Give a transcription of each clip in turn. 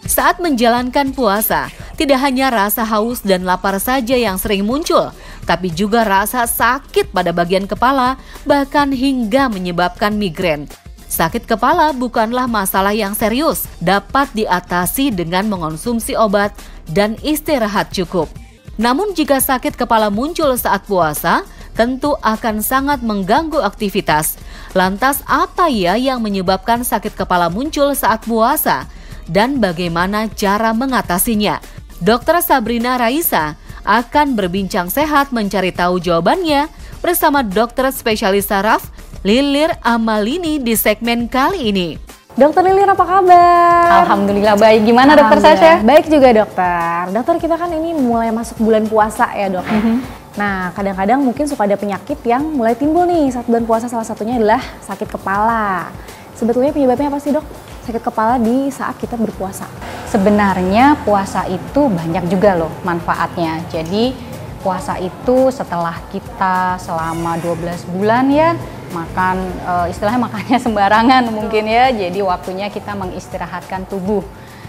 Saat menjalankan puasa, tidak hanya rasa haus dan lapar saja yang sering muncul, tapi juga rasa sakit pada bagian kepala, bahkan hingga menyebabkan migrain. Sakit kepala bukanlah masalah yang serius, dapat diatasi dengan mengonsumsi obat dan istirahat cukup. Namun jika sakit kepala muncul saat puasa, tentu akan sangat mengganggu aktivitas. Lantas apa ya yang menyebabkan sakit kepala muncul saat puasa? Dan bagaimana cara mengatasinya? Dr. Sabrina Raisa akan berbincang sehat mencari tahu jawabannya bersama dokter spesialis saraf Lilir Amalini di segmen kali ini. Dokter Lilir, apa kabar? Alhamdulillah baik. Gimana dokter Sasha? Baik juga dokter. Dokter, kita kan ini mulai masuk bulan puasa ya dok. Nah, kadang-kadang mungkin suka ada penyakit yang mulai timbul nih saat bulan puasa, salah satunya adalah sakit kepala. Sebetulnya penyebabnya apa sih dok? Sakit kepala di saat kita berpuasa. Sebenarnya puasa itu banyak juga loh manfaatnya. Jadi puasa itu setelah kita selama 12 bulan ya makan, istilahnya makannya sembarangan mungkin ya. Jadi waktunya kita mengistirahatkan tubuh.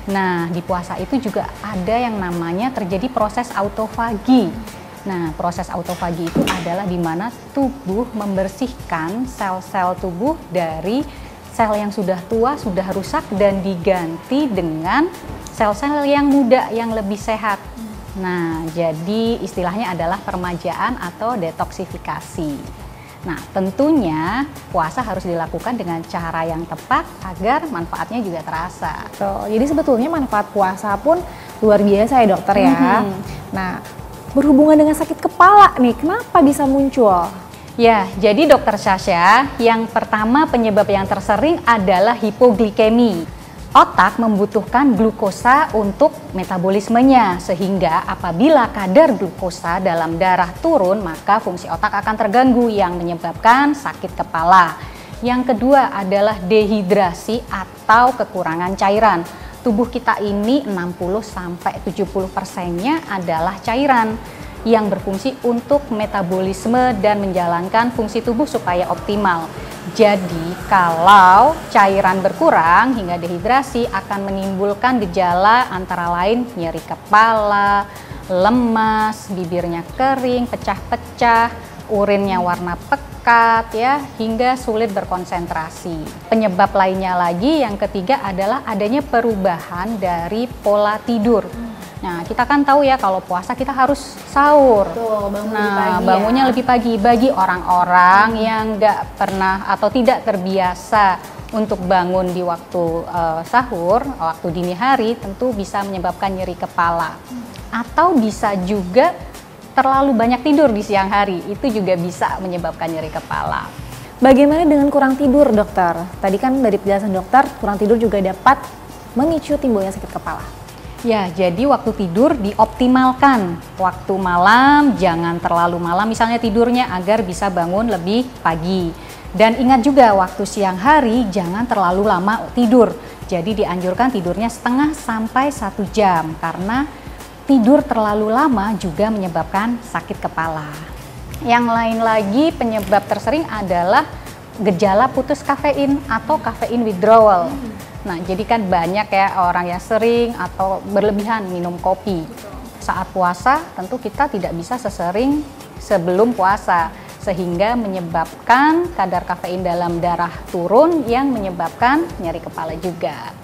Nah, di puasa itu juga ada yang namanya terjadi proses autofagi. Nah, proses autofagi itu adalah di mana tubuh membersihkan sel-sel tubuh dari sel yang sudah tua, sudah rusak dan diganti dengan sel-sel yang muda, yang lebih sehat. Nah, jadi istilahnya adalah peremajaan atau detoksifikasi. Nah, tentunya puasa harus dilakukan dengan cara yang tepat agar manfaatnya juga terasa. Jadi sebetulnya manfaat puasa pun luar biasa ya dokter ya. Nah, berhubungan dengan sakit kepala nih, kenapa bisa muncul? Ya, jadi dokter Sasha, yang pertama penyebab yang tersering adalah hipoglikemi. Otak membutuhkan glukosa untuk metabolismenya, sehingga apabila kadar glukosa dalam darah turun, maka fungsi otak akan terganggu yang menyebabkan sakit kepala. Yang kedua adalah dehidrasi atau kekurangan cairan. Tubuh kita ini 60-70%-nya adalah cairan yang berfungsi untuk metabolisme dan menjalankan fungsi tubuh supaya optimal. Jadi kalau cairan berkurang hingga dehidrasi akan menimbulkan gejala antara lain nyeri kepala, lemas, bibirnya kering, pecah-pecah, urinnya warna pekat ya, hingga sulit berkonsentrasi. Penyebab lainnya lagi yang ketiga adalah adanya perubahan dari pola tidur. Nah, kita kan tahu ya kalau puasa kita harus sahur. Betul, bangun lebih pagi bangunnya lebih pagi. Bagi orang-orang yang nggak pernah atau tidak terbiasa untuk bangun di waktu sahur, waktu dini hari, tentu bisa menyebabkan nyeri kepala. Atau bisa juga terlalu banyak tidur di siang hari, itu juga bisa menyebabkan nyeri kepala. Bagaimana dengan kurang tidur dokter? Tadi kan dari penjelasan dokter, kurang tidur juga dapat memicu timbulnya sakit kepala. Ya, jadi waktu tidur dioptimalkan. Waktu malam jangan terlalu malam, misalnya tidurnya agar bisa bangun lebih pagi. Dan ingat juga waktu siang hari jangan terlalu lama tidur. Jadi dianjurkan tidurnya setengah sampai 1 jam karena tidur terlalu lama juga menyebabkan sakit kepala. Yang lain lagi penyebab tersering adalah gejala putus kafein atau kafein withdrawal. Nah, jadi kan banyak ya orang yang sering atau berlebihan minum kopi. Saat puasa tentu kita tidak bisa sesering sebelum puasa, sehingga menyebabkan kadar kafein dalam darah turun yang menyebabkan nyeri kepala juga.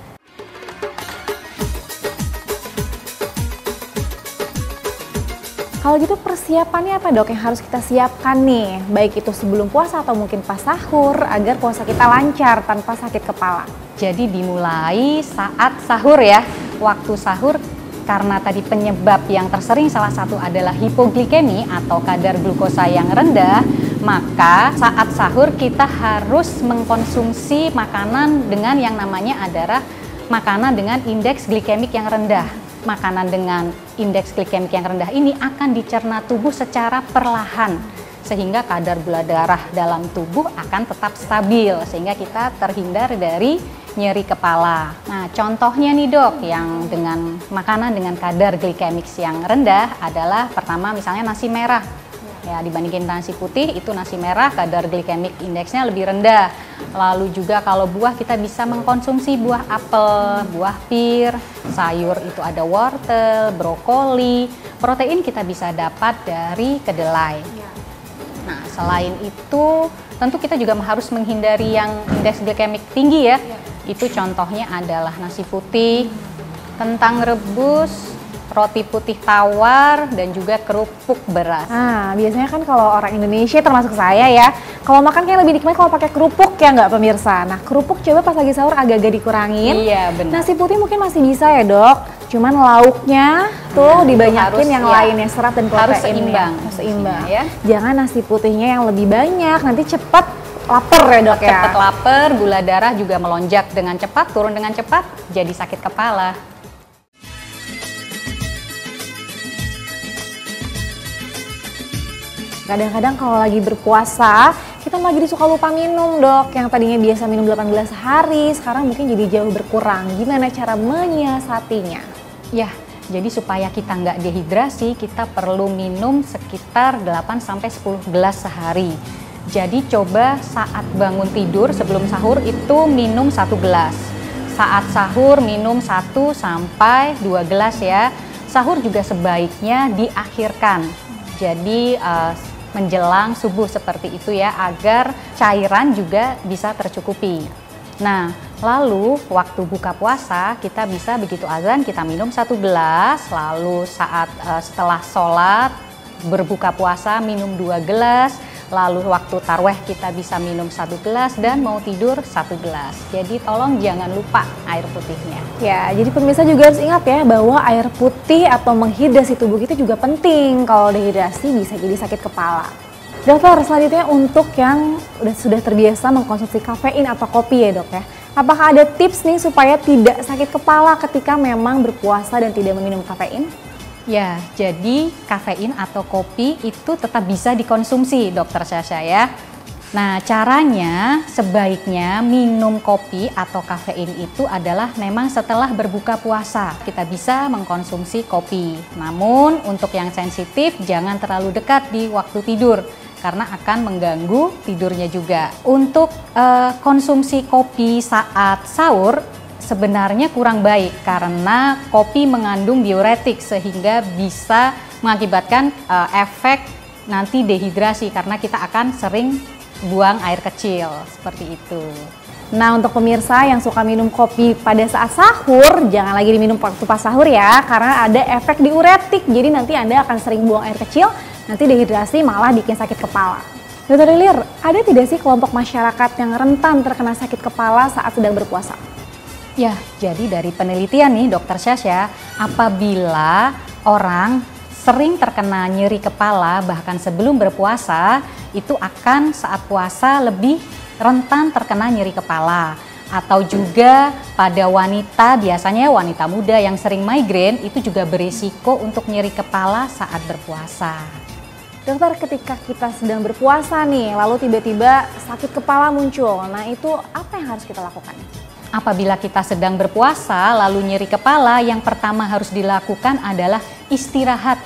Kalau gitu persiapannya apa dok yang harus kita siapkan nih? Baik itu sebelum puasa atau mungkin pas sahur agar puasa kita lancar tanpa sakit kepala. Jadi dimulai saat sahur ya. Waktu sahur karena tadi penyebab yang tersering salah satu adalah hipoglikemi atau kadar glukosa yang rendah, maka saat sahur kita harus mengkonsumsi makanan dengan yang namanya adalah makanan dengan indeks glikemik yang rendah. Makanan dengan indeks glikemik yang rendah ini akan dicerna tubuh secara perlahan sehingga kadar gula darah dalam tubuh akan tetap stabil sehingga kita terhindar dari nyeri kepala. Nah, contohnya nih dok, yang dengan makanan dengan kadar glikemik yang rendah adalah pertama misalnya nasi merah. ya dibandingin nasi putih. Itu nasi merah kadar glikemik indeksnya lebih rendah. Lalu juga kalau buah kita bisa mengkonsumsi buah apel, buah pir, sayur itu ada wortel, brokoli. Protein kita bisa dapat dari kedelai. Nah, selain itu tentu kita juga harus menghindari yang indeks glikemik tinggi ya. Itu contohnya adalah nasi putih, kentang rebus, roti putih tawar, dan juga kerupuk beras. Nah, biasanya kan kalau orang Indonesia termasuk saya ya, kalau makan kayak lebih nikmat kalau pakai kerupuk ya nggak pemirsa. Nah, kerupuk coba pas lagi sahur agak-agak dikurangin. Iya, benar. Nasi putih mungkin masih bisa ya dok, cuman lauknya tuh dibanyakin yang lainnya, serat dan protein. Harus seimbang. Harus seimbang. Ya. Jangan nasi putihnya yang lebih banyak, nanti cepat lapar ya dok ya. Cepat lapar, gula darah juga melonjak dengan cepat, turun dengan cepat, jadi sakit kepala. Kadang-kadang kalau lagi berpuasa, kita malah jadi suka lupa minum dok. Yang tadinya biasa minum 8 gelas sehari, sekarang mungkin jadi jauh berkurang. Gimana cara menyiasatinya? Ya, jadi supaya kita nggak dehidrasi, kita perlu minum sekitar 8-10 gelas sehari. Jadi coba saat bangun tidur sebelum sahur itu minum 1 gelas. Saat sahur minum 1-2 gelas ya. Sahur juga sebaiknya diakhirkan. Jadi menjelang subuh seperti itu ya, agar cairan juga bisa tercukupi. Nah, lalu waktu buka puasa kita bisa begitu azan kita minum 1 gelas, lalu saat setelah sholat berbuka puasa minum 2 gelas, lalu waktu tarweh kita bisa minum 1 gelas, dan mau tidur 1 gelas. Jadi tolong jangan lupa air putihnya. Ya, jadi pemirsa juga harus ingat ya bahwa air putih atau menghidrasi tubuh kita juga penting. Kalau dehidrasi bisa jadi sakit kepala. Dokter, selanjutnya untuk yang sudah terbiasa mengkonsumsi kafein atau kopi ya dok ya. Apakah ada tips nih supaya tidak sakit kepala ketika memang berpuasa dan tidak meminum kafein? Ya, jadi kafein atau kopi itu tetap bisa dikonsumsi, Dokter Sasha ya. Nah, caranya sebaiknya minum kopi atau kafein itu adalah memang setelah berbuka puasa. Kita bisa mengkonsumsi kopi. Namun untuk yang sensitif jangan terlalu dekat di waktu tidur karena akan mengganggu tidurnya juga. Untuk konsumsi kopi saat sahur sebenarnya kurang baik karena kopi mengandung diuretik sehingga bisa mengakibatkan efek nanti dehidrasi karena kita akan sering buang air kecil seperti itu. Nah, untuk pemirsa yang suka minum kopi pada saat sahur, jangan lagi diminum waktu pas sahur ya, karena ada efek diuretik. Jadi nanti Anda akan sering buang air kecil, nanti dehidrasi malah bikin sakit kepala. Dokter Lilir, ada tidak sih kelompok masyarakat yang rentan terkena sakit kepala saat sedang berpuasa? Ya, jadi dari penelitian nih Dokter Sasha, apabila orang sering terkena nyeri kepala bahkan sebelum berpuasa, itu akan saat puasa lebih rentan terkena nyeri kepala. Atau juga pada wanita, biasanya wanita muda yang sering migrain itu juga berisiko untuk nyeri kepala saat berpuasa. Dokter, ketika kita sedang berpuasa nih, lalu tiba-tiba sakit kepala muncul, nah itu apa yang harus kita lakukan? Apabila kita sedang berpuasa lalu nyeri kepala, yang pertama harus dilakukan adalah istirahat,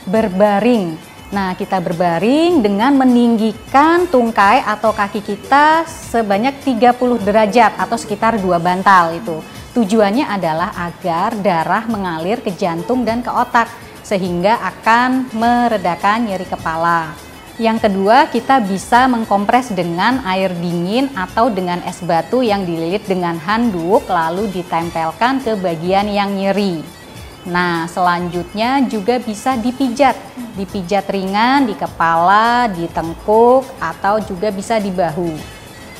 berbaring. Nah, kita berbaring dengan meninggikan tungkai atau kaki kita sebanyak 30 derajat atau sekitar 2 bantal itu. Tujuannya adalah agar darah mengalir ke jantung dan ke otak sehingga akan meredakan nyeri kepala. Yang kedua, kita bisa mengkompres dengan air dingin atau dengan es batu yang dililit dengan handuk lalu ditempelkan ke bagian yang nyeri. Nah, selanjutnya juga bisa dipijat ringan di kepala, di tengkuk, atau juga bisa di bahu.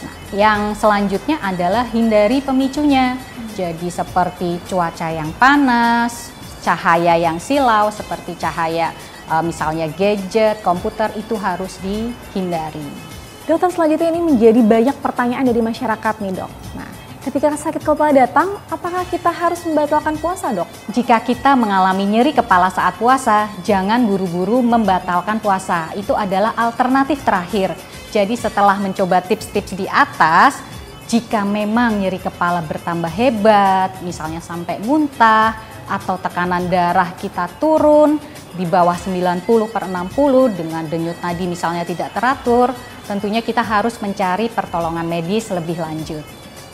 Nah, yang selanjutnya adalah hindari pemicunya. Jadi seperti cuaca yang panas, cahaya yang silau seperti cahaya misalnya gadget, komputer itu harus dihindari. Dokter, selanjutnya ini menjadi banyak pertanyaan dari masyarakat nih dok. Nah, ketika sakit kepala datang, apakah kita harus membatalkan puasa dok? Jika kita mengalami nyeri kepala saat puasa, jangan buru-buru membatalkan puasa. Itu adalah alternatif terakhir. Jadi setelah mencoba tips-tips di atas, jika memang nyeri kepala bertambah hebat, misalnya sampai muntah, atau tekanan darah kita turun di bawah 90/60 dengan denyut nadi misalnya tidak teratur, tentunya kita harus mencari pertolongan medis lebih lanjut.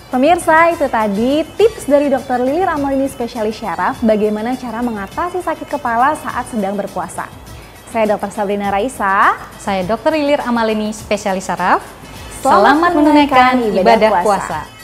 Pemirsa, itu tadi tips dari Dr. Lilir Amalini, spesialis syaraf, bagaimana cara mengatasi sakit kepala saat sedang berpuasa. Saya Dr. Sabrina Raisa. Saya Dr. Lilir Amalini, spesialis syaraf. Selamat menunaikan ibadah puasa.